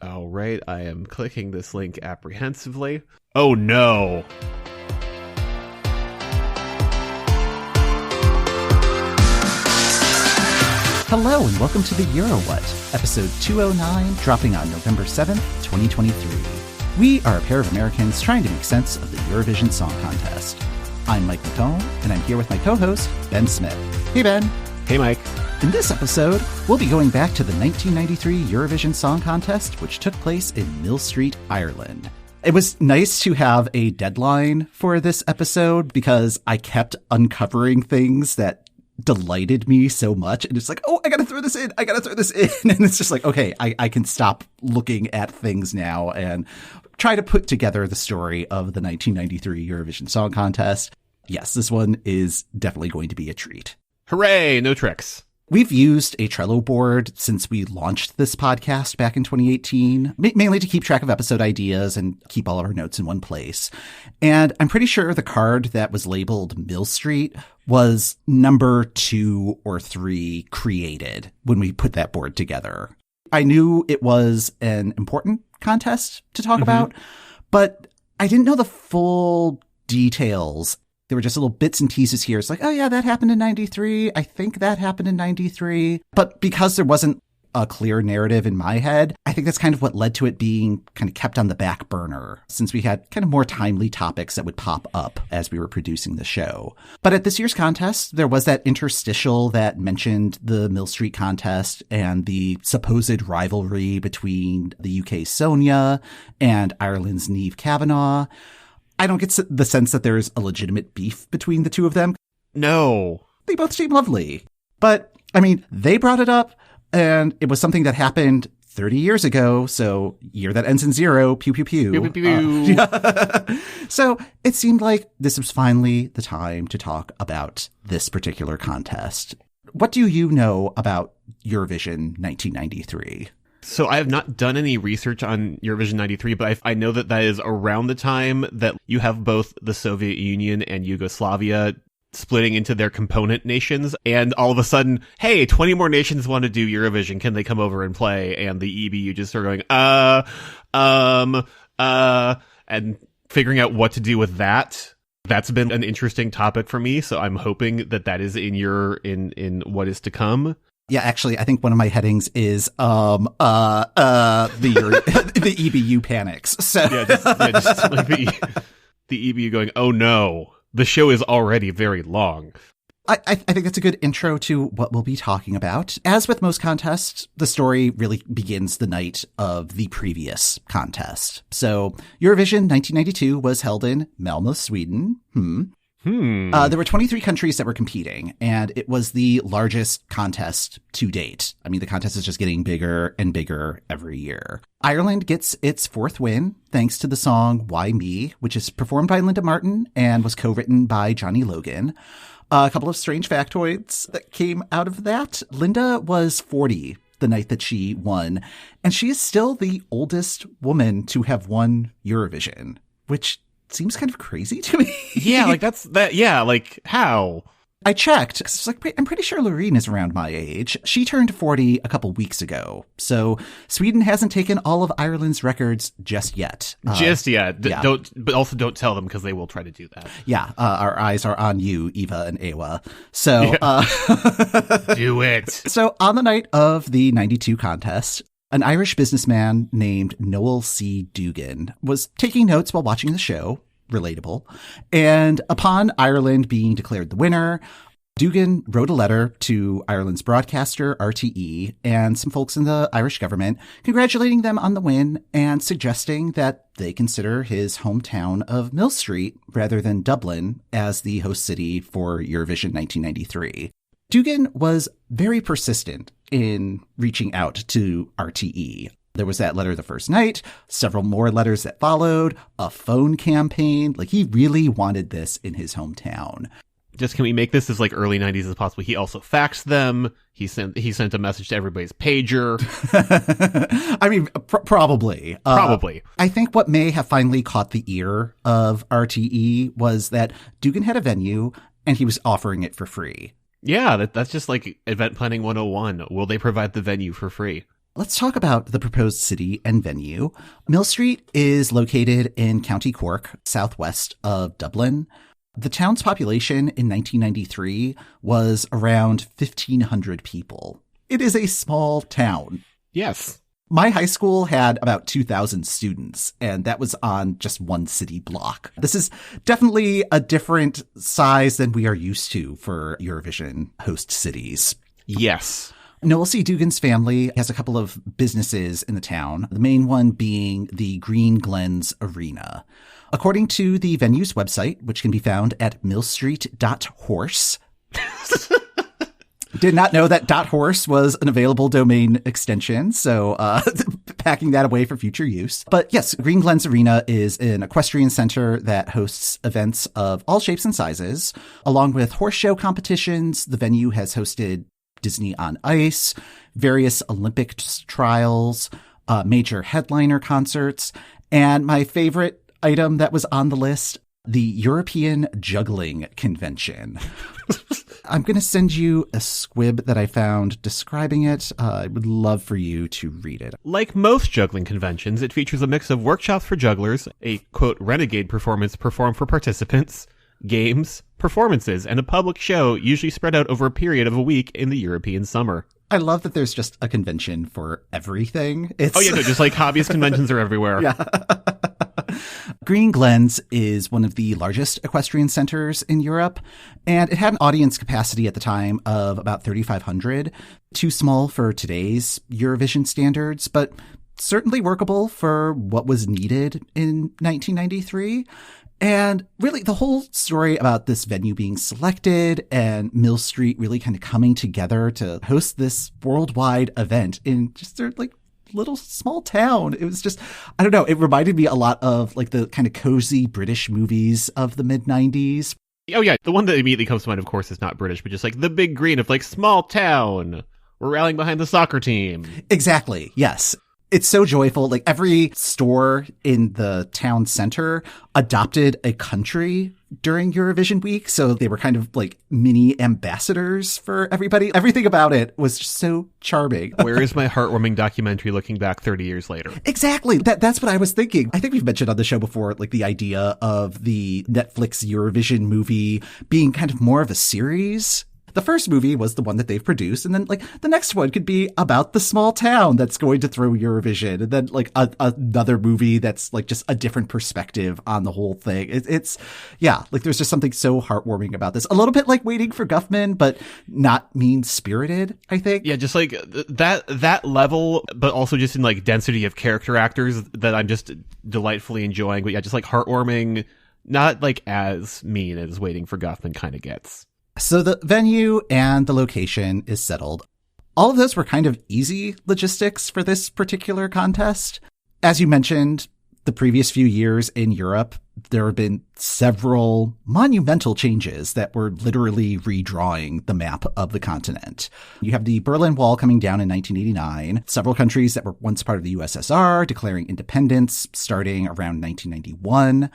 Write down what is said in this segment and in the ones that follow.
All right, I am clicking this link apprehensively. Oh no! Hello and welcome to the EuroWhat, episode 209, dropping on November 7th, 2023. We are a pair of Americans trying to make sense of the Eurovision Song Contest. I'm Mike McComb, and I'm here with my co-host, Ben Smith. Hey, Ben. Hey, Mike. In this episode, we'll be going back to the 1993 Eurovision Song Contest, which took place in Millstreet, Ireland. It was nice to have a deadline for this episode because I kept uncovering things that delighted me so much. And it's like, oh, I gotta throw this in. And it's just like, okay, I can stop looking at things now and try to put together the story of the 1993 Eurovision Song Contest. Yes, this one is definitely going to be a treat. Hooray, no tricks. We've used a Trello board since we launched this podcast back in 2018, mainly to keep track of episode ideas and keep all of our notes in one place. And I'm pretty sure the card that was labeled Millstreet was number 2 or 3 created when we put that board together. I knew it was an important contest to talk about, but I didn't know the full details. There were just little bits and teases here. It's like, oh yeah, that happened in 93. I think that happened in 93. But because there wasn't a clear narrative in my head, I think that's kind of what led to it being kind of kept on the back burner, since we had kind of more timely topics that would pop up as we were producing the show. But at this year's contest, there was that interstitial that mentioned the Millstreet contest and the supposed rivalry between the UK's Sonia and Ireland's Niamh Kavanagh. I don't get the sense that there's a legitimate beef between the two of them. No. They both seem lovely. But, I mean, they brought it up, and it was something that happened 30 years ago, so year that ends in 0, pew, pew, pew. Pew, pew, pew. So it seemed like this was finally the time to talk about this particular contest. What do you know about Eurovision 1993? So I have not done any research on Eurovision 93, but I know that is around the time that you have both the Soviet Union and Yugoslavia splitting into their component nations. And all of a sudden, hey, 20 more nations want to do Eurovision. Can they come over and play? And the EBU just started going, and figuring out what to do with that. That's been an interesting topic for me. So I'm hoping that is in what is to come. Yeah, actually, I think one of my headings is the EBU panics. So yeah, just like the EBU going, oh no, the show is already very long. I think that's a good intro to what we'll be talking about. As with most contests, the story really begins the night of the previous contest. So Eurovision 1992 was held in Malmö, Sweden. There were 23 countries that were competing, and it was the largest contest to date. I mean, the contest is just getting bigger and bigger every year. Ireland gets its 4th win thanks to the song Why Me, which is performed by Linda Martin and was co-written by Johnny Logan. A couple of strange factoids that came out of that. Linda was 40 the night that she won, and she is still the oldest woman to have won Eurovision, which seems kind of crazy to me. Yeah, like like how? I checked. It's like, I'm pretty sure Loreen is around my age. She turned 40 a couple weeks ago. So Sweden hasn't taken all of Ireland's records just yet. Yeah. But also don't tell them because they will try to do that. Yeah. Our eyes are on you, Eva and Ewa. So, do it. So on the night of the 92 contest, an Irish businessman named Noel C. Dugan was taking notes while watching the show. Relatable. And upon Ireland being declared the winner, Dugan wrote a letter to Ireland's broadcaster, RTE, and some folks in the Irish government, congratulating them on the win and suggesting that they consider his hometown of Millstreet rather than Dublin as the host city for Eurovision 1993. Dugan was very persistent in reaching out to RTE. There was that letter the first night, several more letters that followed, a phone campaign. Like, he really wanted this in his hometown. Just, can we make this as like early 90s as possible? He also faxed them. He sent a message to everybody's pager. I mean, probably. Probably. I think what may have finally caught the ear of RTE was that Dugan had a venue and he was offering it for free. Yeah, that's just like event planning 101. Will they provide the venue for free? Let's talk about the proposed city and venue. Millstreet is located in County Cork, southwest of Dublin. The town's population in 1993 was around 1,500 people. It is a small town. Yes. My high school had about 2,000 students, and that was on just one city block. This is definitely a different size than we are used to for Eurovision host cities. Yes. Noel C. Dugan's family has a couple of businesses in the town, the main one being the Green Glens Arena. According to the venue's website, which can be found at millstreet.horse, did not know that .horse was an available domain extension, so packing that away for future use. But yes, Green Glens Arena is an equestrian center that hosts events of all shapes and sizes. Along with horse show competitions, the venue has hosted Disney on Ice, various Olympics trials, major headliner concerts, and my favorite item that was on the list, the European Juggling Convention. I'm going to send you a squib that I found describing it. I would love for you to read it. Like most juggling conventions, it features a mix of workshops for jugglers, a, quote, renegade performance performed for participants, games, performances, and a public show usually spread out over a period of a week in the European summer. I love that there's just a convention for everything. Just like hobbyist conventions are everywhere. Yeah. Green Glens is one of the largest equestrian centers in Europe, and it had an audience capacity at the time of about 3,500. Too small for today's Eurovision standards, but certainly workable for what was needed in 1993. And really, the whole story about this venue being selected and Millstreet really kind of coming together to host this worldwide event in just their little small town. It was just, I don't know, it reminded me a lot of the kind of cozy British movies of the mid-90s. Oh yeah, the one that immediately comes to mind, of course, is not British, but just the big green of small town. We're rallying behind the soccer team. Exactly, yes. It's so joyful. Every store in the town center adopted a country during Eurovision week. So they were kind of mini ambassadors for everybody. Everything about it was just so charming. Where is my heartwarming documentary looking back 30 years later? Exactly. That's what I was thinking. I think we've mentioned on the show before, the idea of the Netflix Eurovision movie being kind of more of a series. The first movie was the one that they've produced, and then the next one could be about the small town that's going to throw Eurovision, and then another movie that's just a different perspective on the whole thing. It's there's just something so heartwarming about this. A little bit like Waiting for Guffman, but not mean-spirited, I think. Yeah, just that level, but also just in density of character actors that I'm just delightfully enjoying. But yeah, just heartwarming, not as mean as Waiting for Guffman kind of gets. So the venue and the location is settled. All of those were kind of easy logistics for this particular contest. As you mentioned, the previous few years in Europe, there have been several monumental changes that were literally redrawing the map of the continent. You have the Berlin Wall coming down in 1989, several countries that were once part of the USSR declaring independence starting around 1991.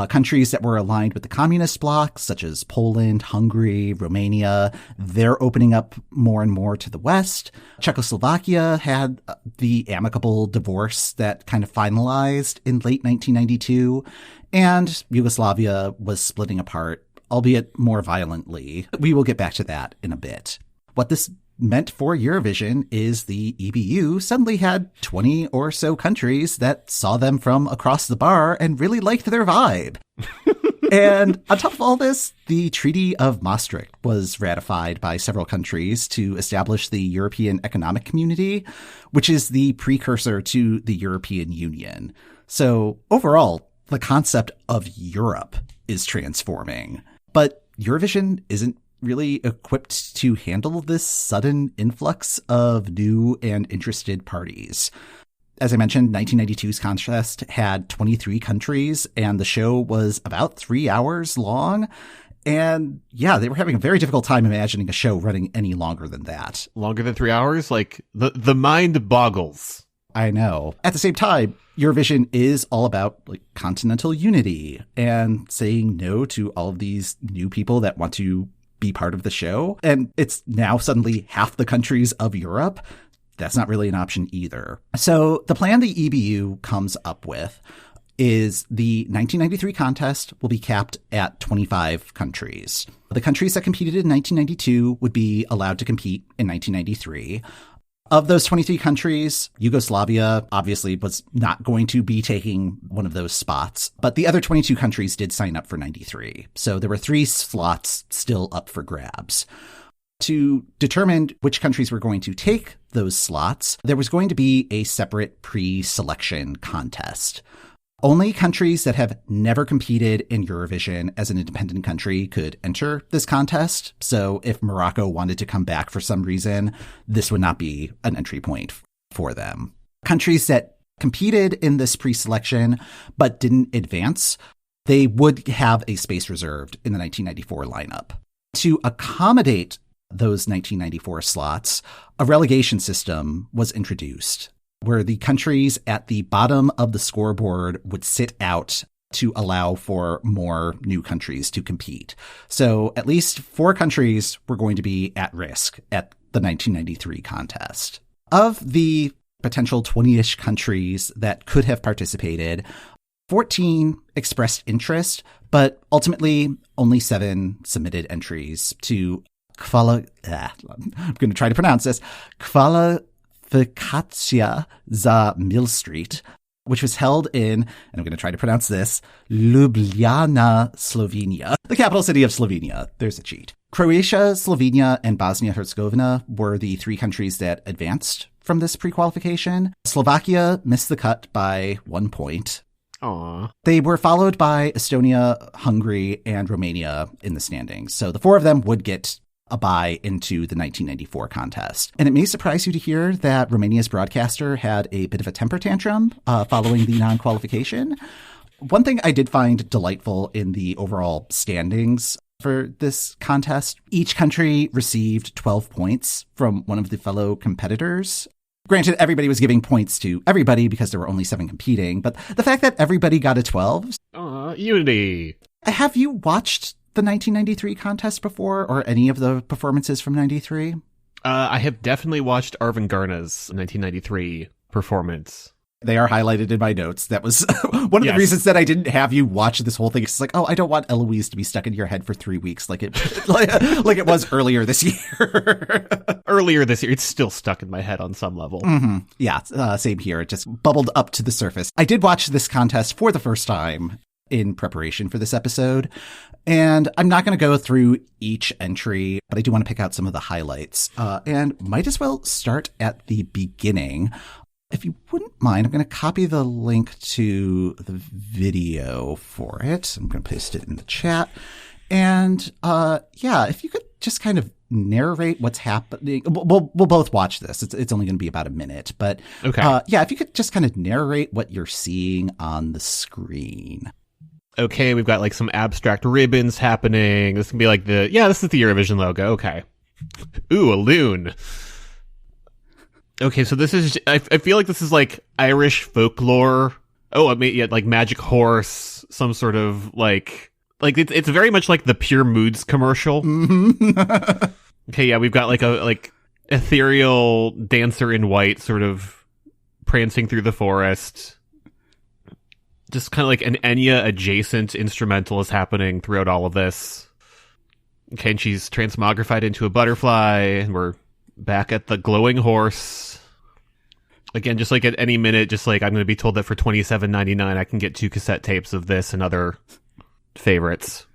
Countries that were aligned with the communist bloc, such as Poland, Hungary, Romania, they're opening up more and more to the West. Czechoslovakia had the amicable divorce that kind of finalized in late 1992. And Yugoslavia was splitting apart, albeit more violently. We will get back to that in a bit. What this meant for Eurovision is the EBU suddenly had 20 or so countries that saw them from across the bar and really liked their vibe. And on top of all this, the Treaty of Maastricht was ratified by several countries to establish the European Economic Community, which is the precursor to the European Union. So overall, the concept of Europe is transforming. But Eurovision isn't really equipped to handle this sudden influx of new and interested parties. As I mentioned, 1992's contest had 23 countries, and the show was about 3 hours long. And yeah, they were having a very difficult time imagining a show running any longer than that. Longer than 3 hours? The mind boggles. I know. At the same time, Eurovision is all about continental unity and saying no to all of these new people that want to be part of the show. And it's now suddenly half the countries of Europe. That's not really an option either. So the plan the EBU comes up with is the 1993 contest will be capped at 25 countries. The countries that competed in 1992 would be allowed to compete in 1993. Of those 23 countries, Yugoslavia obviously was not going to be taking one of those spots, but the other 22 countries did sign up for 93. So there were 3 slots still up for grabs. To determine which countries were going to take those slots, there was going to be a separate pre-selection contest. Only countries that have never competed in Eurovision as an independent country could enter this contest. So if Morocco wanted to come back for some reason, this would not be an entry point for them. Countries that competed in this pre-selection but didn't advance, they would have a space reserved in the 1994 lineup. To accommodate those 1994 slots, a relegation system was introduced, where the countries at the bottom of the scoreboard would sit out to allow for more new countries to compete. So at least 4 countries were going to be at risk at the 1993 contest. Of the potential 20-ish countries that could have participated, 14 expressed interest, but ultimately only 7 submitted entries to I'm going to try to pronounce this, Kwalifikacja za Millstreet, which was held in, and I'm going to try to pronounce this, Ljubljana, Slovenia, the capital city of Slovenia. There's a cheat. Croatia, Slovenia, and Bosnia-Herzegovina were the 3 countries that advanced from this pre-qualification. Slovakia missed the cut by 1 point. Aww. They were followed by Estonia, Hungary, and Romania in the standings. So the 4 of them would get a bye into the 1994 contest. And it may surprise you to hear that Romania's broadcaster had a bit of a temper tantrum following the non-qualification. One thing I did find delightful in the overall standings for this contest, each country received 12 points from one of the fellow competitors. Granted, everybody was giving points to everybody because there were only 7 competing, but the fact that everybody got a 12... unity! Have you watched the 1993 contest before, or any of the performances from 93? I have definitely watched Arvin Garna's 1993 performance. They are highlighted in my notes. That was one of the reasons that I didn't have you watch this whole thing. It's like, I don't want Eloise to be stuck in your head for 3 weeks like it like it was earlier this year. Earlier this year, it's still stuck in my head on some level. Mm-hmm. Yeah, same here. It just bubbled up to the surface. I did watch this contest for the first time in preparation for this episode, and I'm not going to go through each entry, but I do want to pick out some of the highlights, and might as well start at the beginning. If you wouldn't mind, I'm going to copy the link to the video for it. I'm going to paste it in the chat. And if you could just kind of narrate what's happening. We'll both watch this. It's only going to be about a minute. But okay. If you could just kind of narrate what you're seeing on the screen. Okay, we've got like some abstract ribbons happening. This can be like this is the Eurovision logo. Okay. Ooh, a loon. Okay, so this is, I feel like this is like Irish folklore. Oh, I mean, yeah, like Magic Horse, some sort of like it's very much like the Pure Moods commercial. Mm-hmm. Okay, yeah, we've got like a ethereal dancer in white sort of prancing through the forest. Just kind of like an Enya adjacent instrumental is happening throughout all of this. Okay, and she's transmogrified into a butterfly, and we're back at the glowing horse. Again, just like at any minute, just like I'm going to be told that for $27.99 I can get 2 cassette tapes of this and other favorites.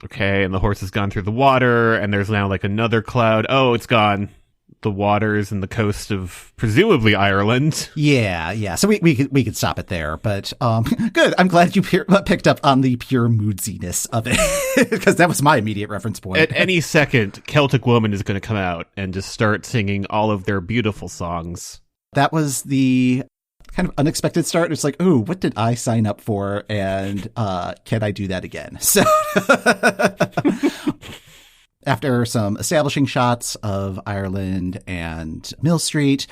Okay, and the horse has gone through the water, and there's now like another cloud. Oh, it's gone. The waters and the coast of presumably Ireland. Yeah. So we could stop it there, but good. I'm glad you picked up on the pure moodsiness of it, because that was my immediate reference point. At any second, Celtic Woman is going to come out and just start singing all of their beautiful songs. That was the kind of unexpected start. It's like, ooh, what did I sign up for? And can I do that again? So after some establishing shots of Ireland and Millstreet,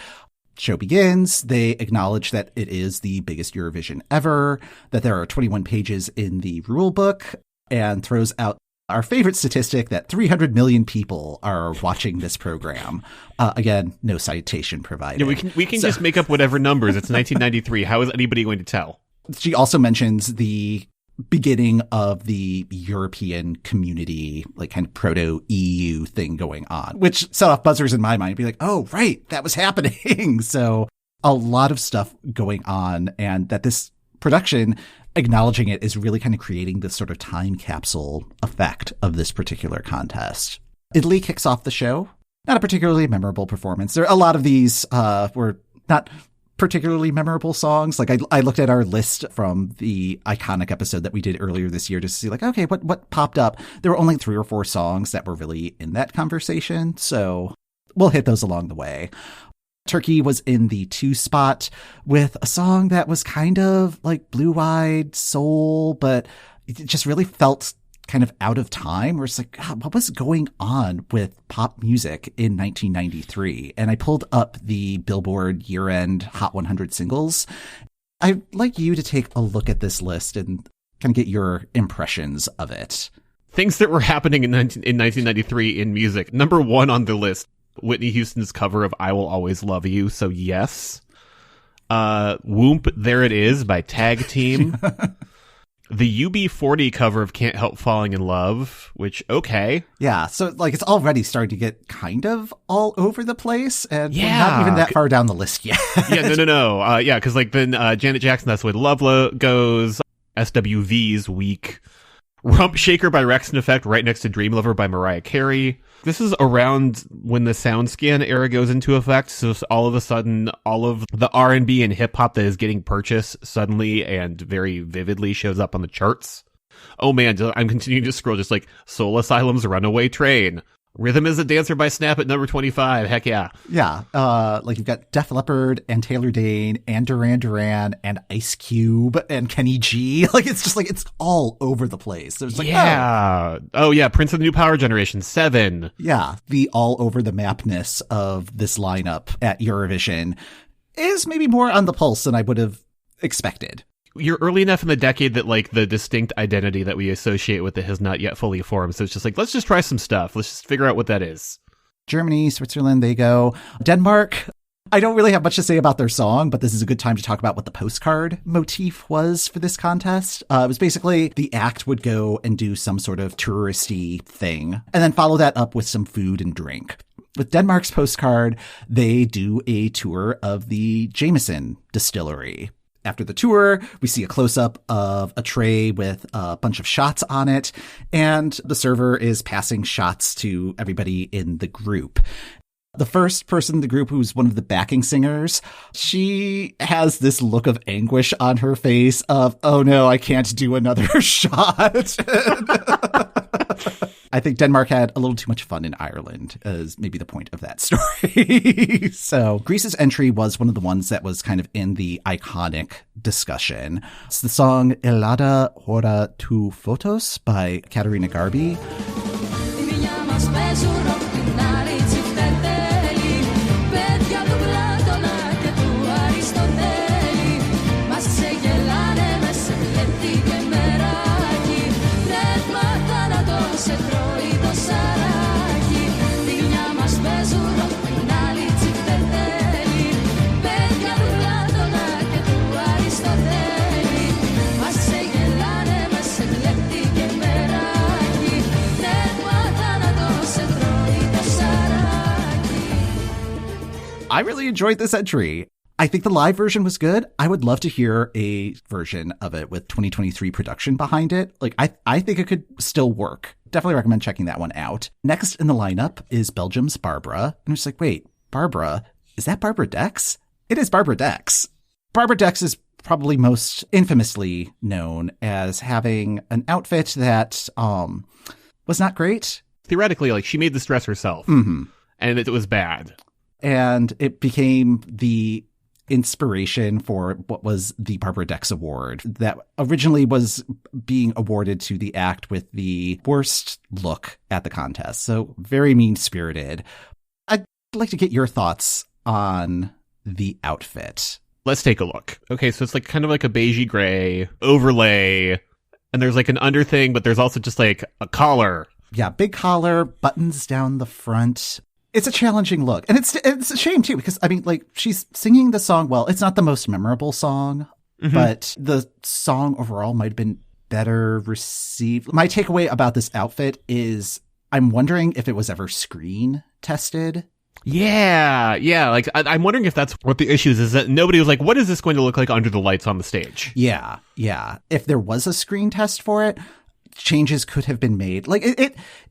show begins. They acknowledge that it is the biggest Eurovision ever, that there are 21 pages in the rule book, and throws out our favorite statistic that 300 million people are watching this program. Again, no citation provided. Yeah, we can just make up whatever numbers. It's 1993. How is anybody going to tell? She also mentions the beginning of the European community, like kind of proto-EU thing going on, which set off buzzers in my mind. Be like, oh, right, that was happening. So a lot of stuff going on, and that this production, acknowledging it, is really kind of creating this sort of time capsule effect of this particular contest. Italy kicks off the show. Not a particularly memorable performance. There are a lot of these were not particularly memorable songs. Like I looked at our list from the iconic episode that we did earlier this year to see like, okay, what popped up? There were only 3 or 4 songs that were really in that conversation. So we'll hit those along the way. Turkey was in the 2 spot with a song that was kind of like blue-eyed soul, but it just really felt kind of out of time. Where it's like, God, what was going on with pop music in 1993? And I pulled up the Billboard Year-End Hot 100 singles. I'd like you to take a look at this list and kind of get your impressions of it. Things that were happening in 1993 in music. Number 1 on the list, Whitney Houston's cover of I Will Always Love You, so yes. Whoomp, There It Is by Tag Team. The UB40 cover of Can't Help Falling in Love, which, okay. Yeah, so like it's already starting to get kind of all over the place, and we're Yeah. not even that far down the list yet. Yeah, no. Yeah, because like then Janet Jackson, That's the Way the Love Goes, SWV's Weak, Rump Shaker by Rex and Effect, right next to Dream Lover by Mariah Carey. This is around when the SoundScan era goes into effect, so all of a sudden, all of the R&B and hip-hop that is getting purchased suddenly and very vividly shows up on the charts. Oh man, I'm continuing to scroll, just like Soul Asylum's Runaway Train. Rhythm is a Dancer by Snap at number 25, heck yeah. Yeah, like you've got Def Leppard and Taylor Dane and Duran Duran and Ice Cube and Kenny G. Like it's just like it's all over the place. There's like Oh yeah, Prince of the New Power Generation 7. Yeah, the all over the mapness of this lineup at Eurovision is maybe more on the pulse than I would have expected. You're early enough in the decade that like the distinct identity that we associate with it has not yet fully formed. So it's just like, let's just try some stuff. Let's just figure out what that is. Germany, Switzerland, they go. Denmark, I don't really have much to say about their song, but this is a good time to talk about what the postcard motif was for this contest. It was basically the act would go and do some sort of touristy thing and then follow that up with some food and drink. With Denmark's postcard, they do a tour of the Jameson distillery. After the tour, we see a close-up of a tray with a bunch of shots on it, and the server is passing shots to everybody in the group. The first person in the group, who's one of the backing singers, she has this look of anguish on her face of, oh no, I can't do another shot. I think Denmark had a little too much fun in Ireland, is maybe the point of that story. So Greece's entry was one of the ones that was kind of in the iconic discussion. It's the song Elada Hora Tu Photos by Katerina Garbi. I really enjoyed this entry. I think the live version was good. I would love to hear a version of it with 2023 production behind it. Like, I think it could still work. Definitely recommend checking that one out. Next in the lineup is Belgium's Barbara. And it's like, wait, Barbara? Is that Barbara Dex? It is Barbara Dex. Barbara Dex is probably most infamously known as having an outfit that was not great. Theoretically, like, she made this dress herself. Mm-hmm. And it was bad. And it became the inspiration for what was the Barbara Dex Award that originally was being awarded to the act with the worst look at the contest. So very mean-spirited. I'd like to get your thoughts on the outfit. Let's take a look. Okay, so it's like kind of like a beigey gray overlay, and there's like an under thing, but there's also just like a collar Yeah, big collar, buttons down the front. It's a challenging look. And it's a shame, too, because, I mean, like, she's singing the song well. It's not the most memorable song, but the song overall might have been better received. My takeaway about this outfit is I'm wondering if it was ever screen tested. Yeah. Like, I'm wondering if that's what the issue is that nobody was like, what is this going to look like under the lights on the stage? Yeah. If there was a screen test for it, changes could have been made. Like,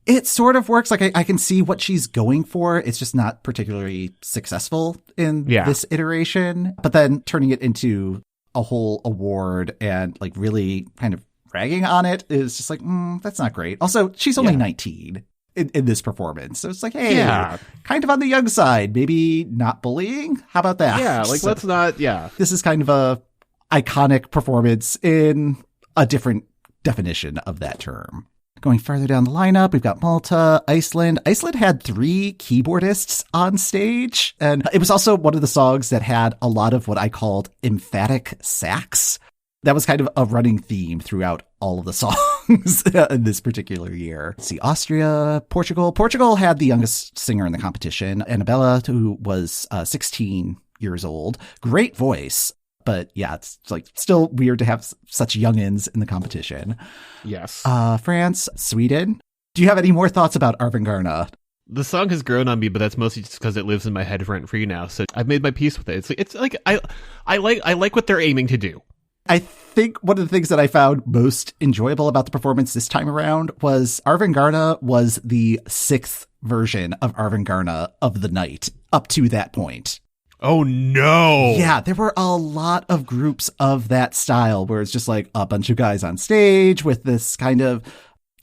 it sort of works. Like, I can see what she's going for. It's just not particularly successful in this iteration. But then turning it into a whole award and, like, really kind of ragging on it is just like, that's not great. Also, she's only 19. In this performance. So it's like, hey, kind of on the young side, maybe not bullying. How about that? Yeah, like, let's not, This is kind of a iconic performance in a different definition of that term. Going further down the lineup, we've got Malta, Iceland. Iceland had 3 keyboardists on stage, and it was also one of the songs that had a lot of what I called emphatic sax. That was kind of a running theme throughout all of the songs in this particular year. See, Austria, Portugal. Portugal had the youngest singer in the competition, Annabella, who was 16 years old. Great voice. But yeah, it's like still weird to have such youngins in the competition. Yes. France, Sweden. Do you have any more thoughts about Arvin? The song has grown on me, but that's mostly just because it lives in my head rent free now. So I've made my peace with it. It's like I like what they're aiming to do. I think one of the things that I found most enjoyable about the performance this time around was Arvin was the 6th version of Arvin of the night up to that point. Oh, no. Yeah, there were a lot of groups of that style where it's just like a bunch of guys on stage with this kind of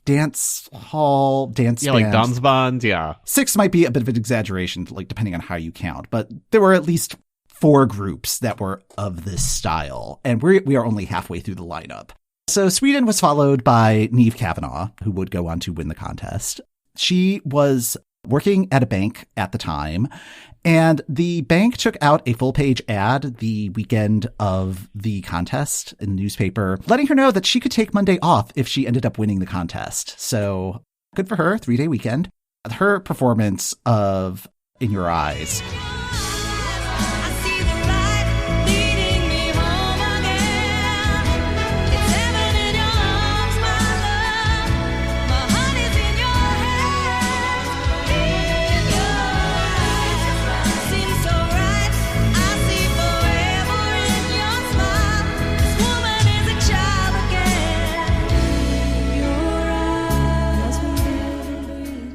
dance band. Like Dansband, yeah. 6 might be a bit of an exaggeration, like depending on how you count, but there were at least 4 groups that were of this style, and we are only halfway through the lineup. So Sweden was followed by Niamh Kavanagh, who would go on to win the contest. She was working at a bank at the time, and the bank took out a full-page ad the weekend of the contest in the newspaper, letting her know that she could take Monday off if she ended up winning the contest. So good for her, 3-day weekend. Her performance of In Your Eyes.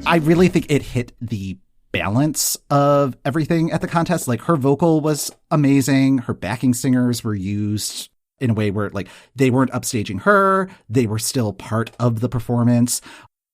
I really think it hit the balance of everything at the contest. Like, her vocal was amazing. Her backing singers were used in a way where, like, they weren't upstaging her. They were still part of the performance.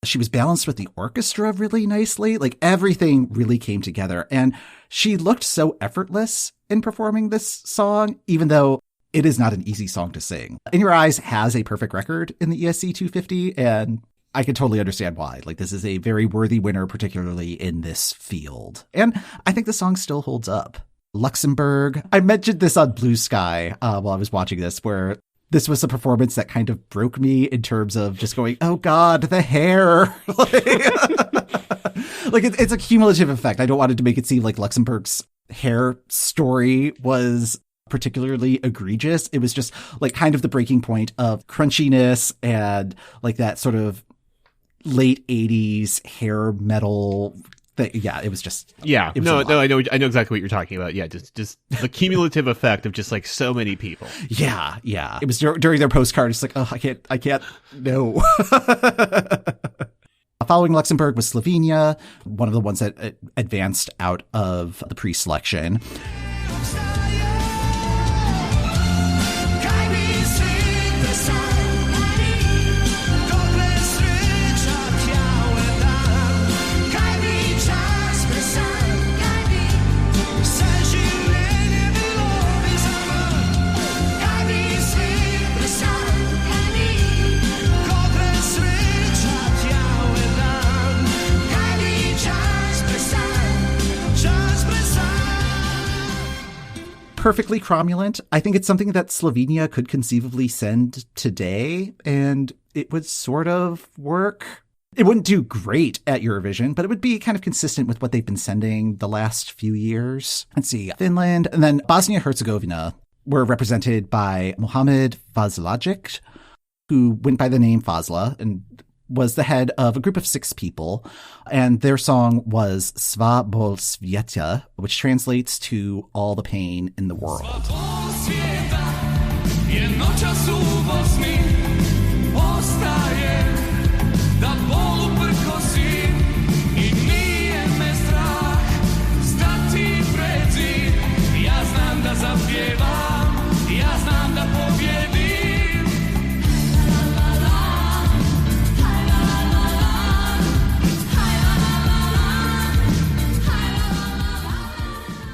She was balanced with the orchestra really nicely. Like, everything really came together. And she looked so effortless in performing this song, even though it is not an easy song to sing. In Your Eyes has a perfect record in the ESC 250, and I can totally understand why. Like, this is a very worthy winner, particularly in this field. And I think the song still holds up. Luxembourg. I mentioned this on Blue Sky while I was watching this, where this was a performance that kind of broke me in terms of just going, oh God, the hair. Like, it's a cumulative effect. I don't want it to make it seem like Luxembourg's hair story was particularly egregious. It was just like kind of the breaking point of crunchiness and like that sort of late 80s hair metal thing. Yeah, it was just I know exactly what you're talking about. Yeah, just the cumulative effect of just like so many people. Yeah. It was during their postcard. It's like, oh, I can't. No. Following Luxembourg was Slovenia, one of the ones that advanced out of the pre-selection. Perfectly cromulent. I think it's something that Slovenia could conceivably send today, and it would sort of work. It wouldn't do great at Eurovision, but it would be kind of consistent with what they've been sending the last few years. Let's see, Finland, and then Bosnia-Herzegovina were represented by Mohamed Fazlagic, who went by the name Fazla and was the head of a group of 6 people. And their song was Sva bol sveta, which translates to All the Pain in the World.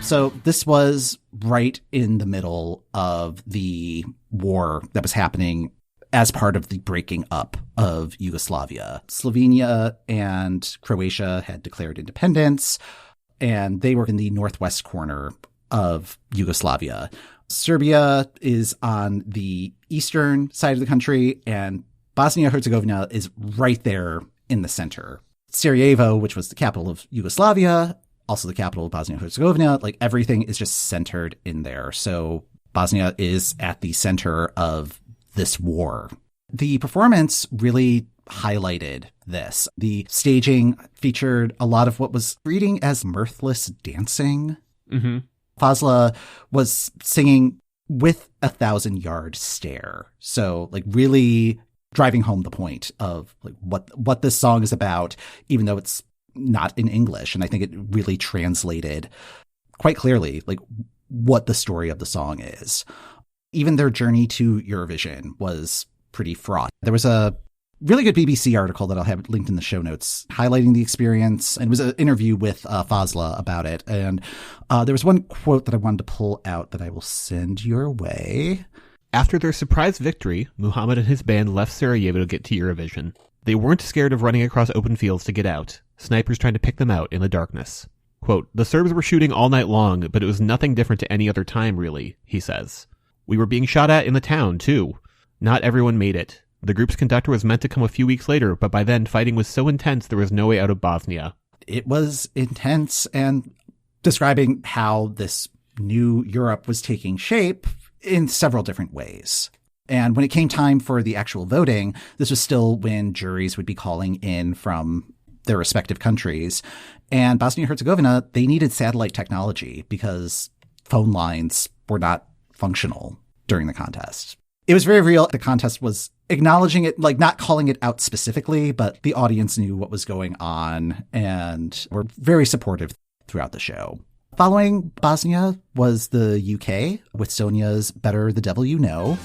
So this was right in the middle of the war that was happening as part of the breaking up of Yugoslavia. Slovenia and Croatia had declared independence, and they were in the northwest corner of Yugoslavia. Serbia is on the eastern side of the country, and Bosnia-Herzegovina is right there in the center. Sarajevo, which was the capital of Yugoslavia, also the capital of Bosnia-Herzegovina, like everything is just centered in there. So Bosnia is at the center of this war. The performance really highlighted this. The staging featured a lot of what was reading as mirthless dancing. Mm-hmm. Fazla was singing with a 1,000-yard stare. So like really driving home the point of like what this song is about, even though it's not in English. And I think it really translated quite clearly like what the story of the song is. Even their journey to Eurovision was pretty fraught. There was a really good BBC article that I'll have linked in the show notes highlighting the experience, and it was an interview with Fazla about it. And there was one quote that I wanted to pull out that I will send your way. After their surprise victory, Muhammad and his band left Sarajevo to get to Eurovision. They weren't scared of running across open fields to get out, snipers trying to pick them out in the darkness. Quote, "The Serbs were shooting all night long, but it was nothing different to any other time, really," he says. "We were being shot at in the town, too. Not everyone made it. The group's conductor was meant to come a few weeks later, but by then fighting was so intense there was no way out of Bosnia." It was intense, and describing how this new Europe was taking shape in several different ways. And when it came time for the actual voting, this was still when juries would be calling in from their respective countries. And Bosnia-Herzegovina, they needed satellite technology because phone lines were not functional during the contest. It was very real. The contest was acknowledging it, like not calling it out specifically, but the audience knew what was going on and were very supportive throughout the show. Following Bosnia was the UK with Sonia's Better the Devil You Know.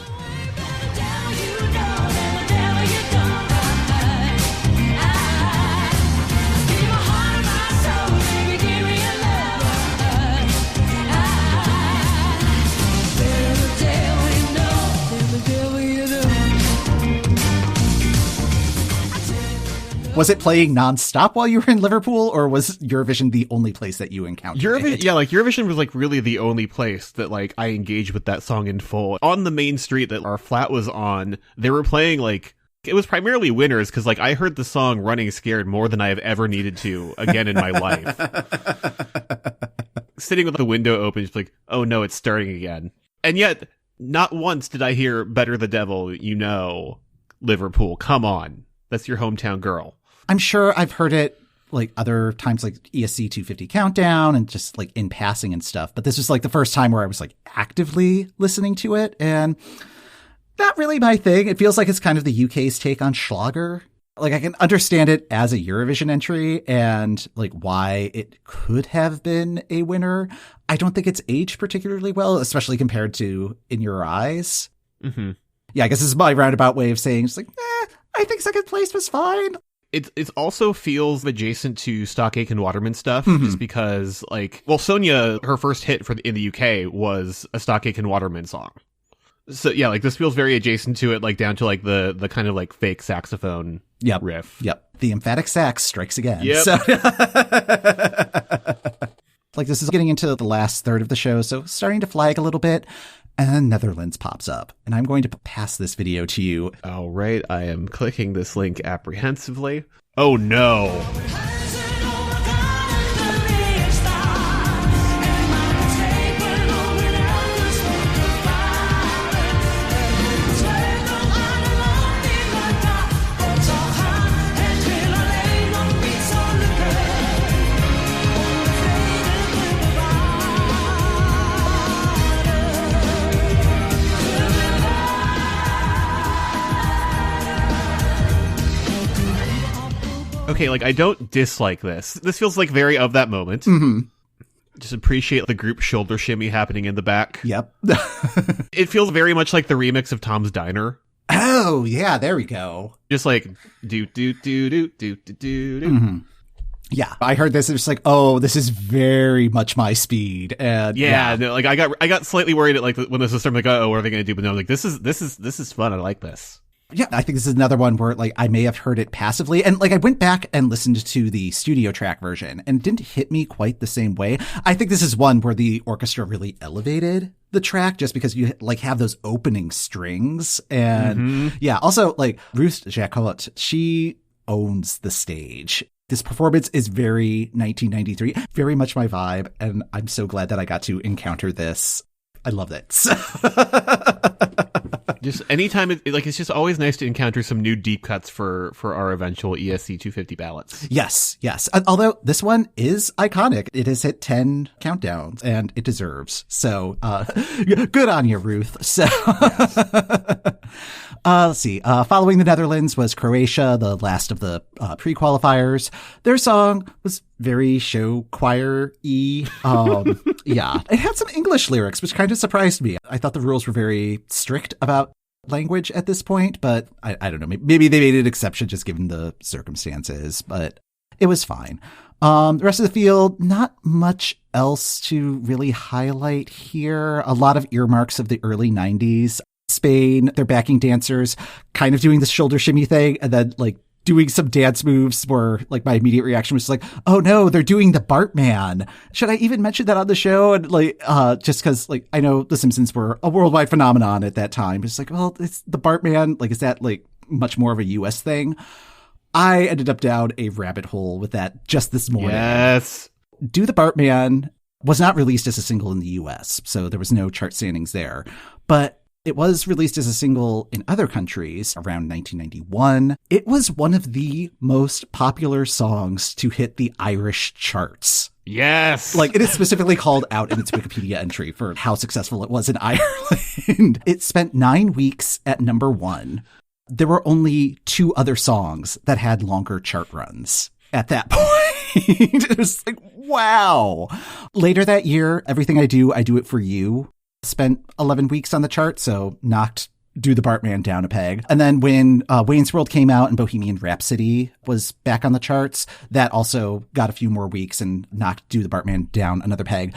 Was it playing nonstop while you were in Liverpool, or was Eurovision the only place that you encountered it? Yeah, like Eurovision was like really the only place that like I engaged with that song in full. On the main street that our flat was on, they were playing like, it was primarily winners because like I heard the song Running Scared more than I have ever needed to again in my life. Sitting with the window open, just like, oh no, it's starting again. And yet, not once did I hear Better the Devil You Know, Liverpool. Come on. That's your hometown girl. I'm sure I've heard it like other times, like ESC 250 Countdown and just like in passing and stuff. But this was like the first time where I was like actively listening to it, and not really my thing. It feels like it's kind of the UK's take on Schlager. Like I can understand it as a Eurovision entry and like why it could have been a winner. I don't think it's aged particularly well, especially compared to In Your Eyes. Mm-hmm. Yeah, I guess this is my roundabout way of saying just like, I think second place was fine. It also feels adjacent to Stock Aitken Waterman stuff, just because, like, well, Sonia, her first hit in the UK was a Stock Aitken Waterman song. So, yeah, like, this feels very adjacent to it, like, down to, like, the kind of, like, fake saxophone riff. Yep. The emphatic sax strikes again. Yep. So like, this is getting into the last third of the show, so starting to flag a little bit. And then Netherlands pops up, and I'm going to pass this video to you. All right, I am clicking this link apprehensively. Oh no. Okay, like, I don't dislike this. This feels like very of that moment. Mm-hmm. Just appreciate the group shoulder shimmy happening in the back. Yep. It feels very much like the remix of Tom's Diner. Oh, yeah, there we go. Just like, do, do, do, do, do, do, do, do. Mm-hmm. Yeah, I heard this. It's like, oh, this is very much my speed. And yeah, no, like I got slightly worried at like when this was starting, like, oh, what are they going to do? But no, like this is fun. I like this. Yeah, I think this is another one where like I may have heard it passively. And like I went back and listened to the studio track version and it didn't hit me quite the same way. I think this is one where the orchestra really elevated the track just because you like have those opening strings. And yeah, also like Ruth Jacot, she owns the stage. This performance is very 1993, very much my vibe. And I'm so glad that I got to encounter this. I love it. Just anytime, it's just always nice to encounter some new deep cuts for our eventual ESC 250 ballots. Yes. Although this one is iconic. It has hit 10 countdowns and it deserves. So, good on you, Ruth. So, let's see. Following the Netherlands was Croatia, the last of the pre-qualifiers. Their song was very show choir-y. Yeah. It had some English lyrics, which kind of surprised me. I thought the rules were very strict about language at this point, but I don't know. Maybe they made an exception just given the circumstances, but it was fine. The rest of the field, not much else to really highlight here. A lot of earmarks of the early 90s. Spain, their backing dancers kind of doing the shoulder shimmy thing and then like doing some dance moves where like my immediate reaction was like, oh no, they're doing the Bartman. Should I even mention that on the show? And like, just cause like, I know The Simpsons were a worldwide phenomenon at that time. It's like, well, it's the Bartman. Like, is that like much more of a US thing? I ended up down a rabbit hole with that just this morning. Yes. Do the Bartman was not released as a single in the US, so there was no chart standings there, but it was released as a single in other countries around 1991. It was one of the most popular songs to hit the Irish charts. Yes. Like, it is specifically called out in its Wikipedia entry for how successful it was in Ireland. It spent 9 weeks at number 1. There were only 2 other songs that had longer chart runs at that point. It was like, wow. Later that year, Everything I Do It For You spent 11 weeks on the chart, so knocked Do the Bartman down a peg. And then when Wayne's World came out and Bohemian Rhapsody was back on the charts, that also got a few more weeks and knocked Do the Bartman down another peg.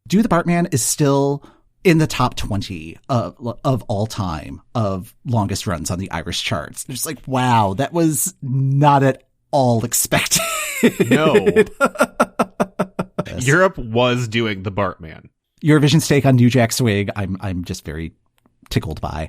Do the Bartman is still in the top 20 of all time of longest runs on the Irish charts. It's like, wow, that was not at all expected. No. Yes. Europe was doing the Bartman. Eurovision's take on New Jack Swing, I'm just very tickled by.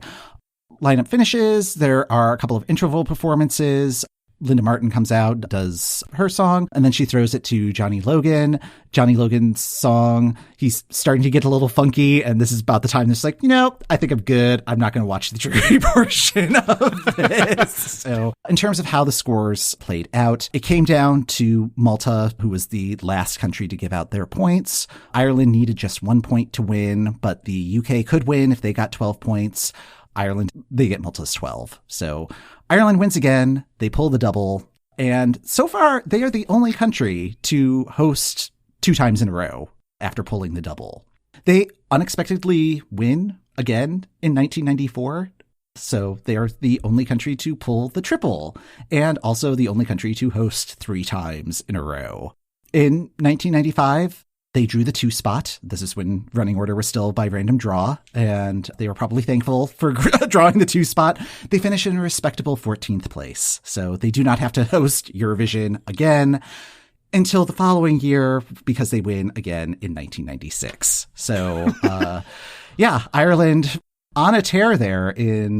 Lineup finishes. There are a couple of interval performances. Linda Martin comes out, does her song, and then she throws it to Johnny Logan. Johnny Logan's song, he's starting to get a little funky, and this is about the time that's like, I think I'm good. I'm not going to watch the jury portion of this. So in terms of how the scores played out, it came down to Malta, who was the last country to give out their points. Ireland needed just 1 point to win, but the UK could win if they got 12 points. Ireland, they get Malta's 12. So Ireland wins again. They pull the double. And so far, they are the only country to host 2 times in a row after pulling the double. They unexpectedly win again in 1994. So they are the only country to pull the triple and also the only country to host 3 times in a row. In 1995, they drew the 2 spot. This is when running order was still by random draw, and they were probably thankful for drawing the 2 spot. They finish in a respectable 14th place. So they do not have to host Eurovision again until the following year because they win again in 1996. So, yeah, Ireland on a tear there in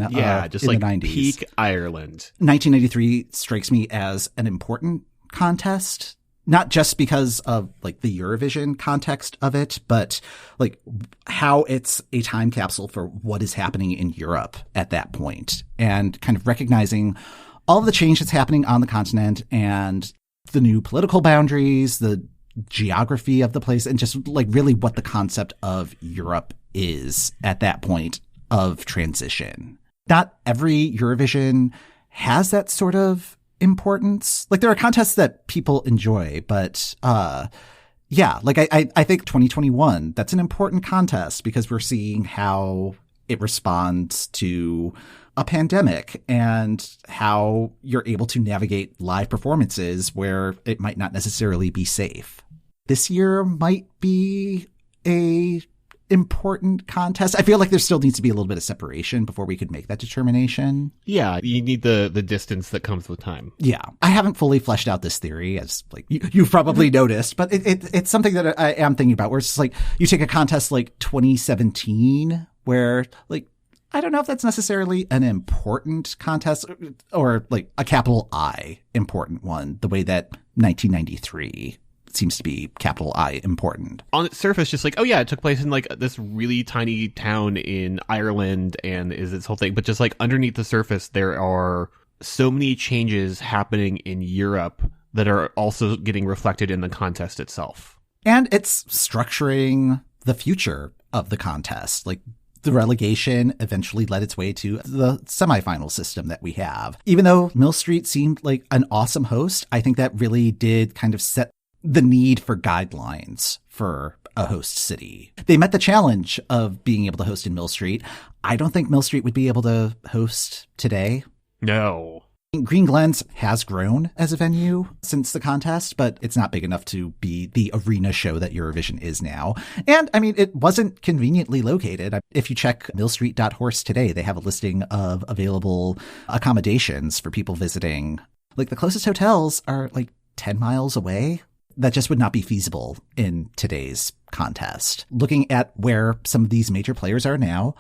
just in like the 90s. peak Ireland. 1993 strikes me as an important contest, not just because of like the Eurovision context of it, but like how it's a time capsule for what is happening in Europe at that point, and kind of recognizing all of the change that's happening on the continent and the new political boundaries, the geography of the place, and just like really what the concept of Europe is at that point of transition. Not every Eurovision has that sort of importance. Like there are contests that people enjoy, but like I think 2021, that's an important contest because we're seeing how it responds to a pandemic and how you're able to navigate live performances where it might not necessarily be safe. This year might be a important contest. I feel like there still needs to be a little bit of separation before we could make that determination. Yeah, you need the distance that comes with time. Yeah. I haven't fully fleshed out this theory, as like you've probably noticed, but it's something that I am thinking about, where it's just like you take a contest like 2017 where like I don't know if that's necessarily an important contest or like a capital I important one, the way that 1993 seems to be capital I important. On its surface, just like, oh yeah, it took place in like this really tiny town in Ireland and is this whole thing. But just like underneath the surface, there are so many changes happening in Europe that are also getting reflected in the contest itself. And it's structuring the future of the contest. Like the relegation eventually led its way to the semifinal system that we have. Even though Millstreet seemed like an awesome host, I think that really did kind of set the need for guidelines for a host city. They met the challenge of being able to host in Millstreet. I don't think Millstreet would be able to host today. No. Green Glens has grown as a venue since the contest, but it's not big enough to be the arena show that Eurovision is now. And I mean, it wasn't conveniently located. If you check millstreet.horse today, they have a listing of available accommodations for people visiting. Like the closest hotels are like 10 miles away. That just would not be feasible in today's contest. Looking at where some of these major players are now,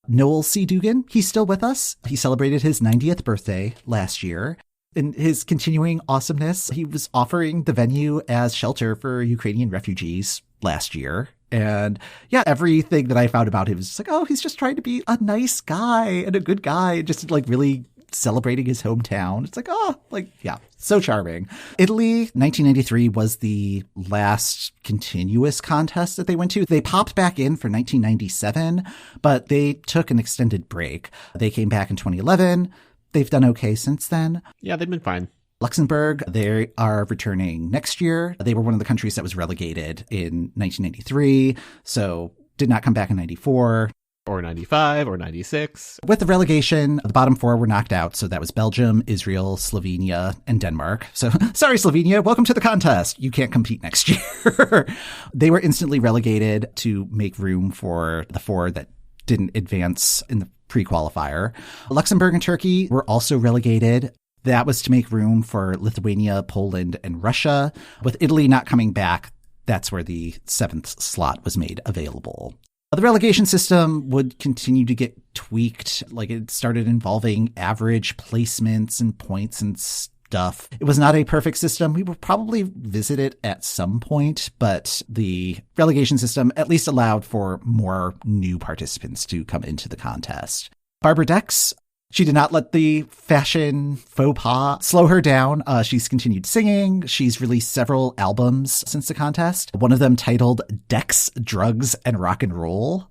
Noel C. Dugan, he's still with us. He celebrated his 90th birthday last year. In his continuing awesomeness, he was offering the venue as shelter for Ukrainian refugees last year. And yeah, everything that I found about him was just like, oh, he's just trying to be a nice guy and a good guy, just like really celebrating his hometown. It's like, oh, like, yeah, so charming. Italy, 1993 was the last continuous contest that they went to. They popped back in for 1997, but they took an extended break. They came back in 2011. They've done okay since then. Yeah, they've been fine. Luxembourg, they are returning next year. They were one of the countries that was relegated in 1993, so did not come back in 94. Or 95 or 96. With the relegation, the bottom four were knocked out. So that was Belgium, Israel, Slovenia, and Denmark. So sorry, Slovenia, welcome to the contest. You can't compete next year. They were instantly relegated to make room for the four that didn't advance in the pre-qualifier. Luxembourg and Turkey were also relegated. That was to make room for Lithuania, Poland, and Russia. With Italy not coming back, that's where the seventh slot was made available. The relegation system would continue to get tweaked. Like it started involving average placements and points and stuff. It was not a perfect system. We will probably visit it at some point, but the relegation system at least allowed for more new participants to come into the contest. Barbara Dex, she did not let the fashion faux pas slow her down. She's continued singing. She's released several albums since the contest. One of them titled Dex, Drugs, and Rock and Roll.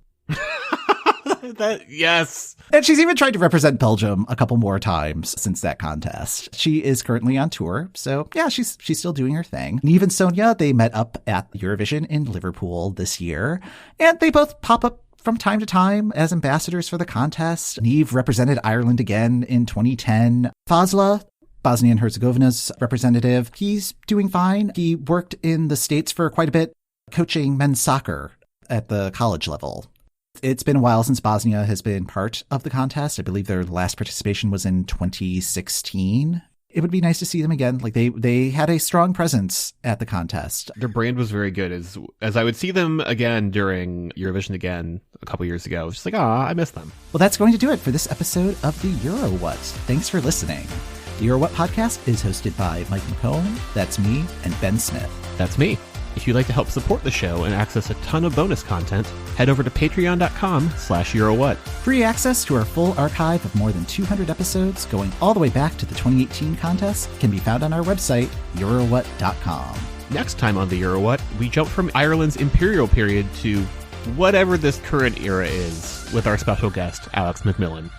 Yes. And she's even tried to represent Belgium a couple more times since that contest. She is currently on tour. So yeah, she's still doing her thing. Niamh and Sonia, they met up at Eurovision in Liverpool this year. And they both pop up from time to time as ambassadors for the contest. Niamh represented Ireland again in 2010. Fazla, Bosnia and Herzegovina's representative, he's doing fine. He worked in the States for quite a bit, coaching men's soccer at the college level. It's been a while since Bosnia has been part of the contest. I believe their last participation was in 2016. it would be nice to see them again. Like they had a strong presence at the contest. Their brand was very good. As I would see them again during Eurovision again a couple years ago, I was just like, I miss them. Well, that's going to do it for this episode of the EuroWhat. Thanks for listening. The EuroWhat podcast is hosted by Mike McComb, that's me, and Ben Smith. That's me. If you'd like to help support the show and access a ton of bonus content, head over to patreon.com/EuroWhat. Free access to our full archive of more than 200 episodes going all the way back to the 2018 contest can be found on our website, EuroWhat.com. Next time on the EuroWhat, we jump from Ireland's imperial period to whatever this current era is with our special guest, Alex McMillan.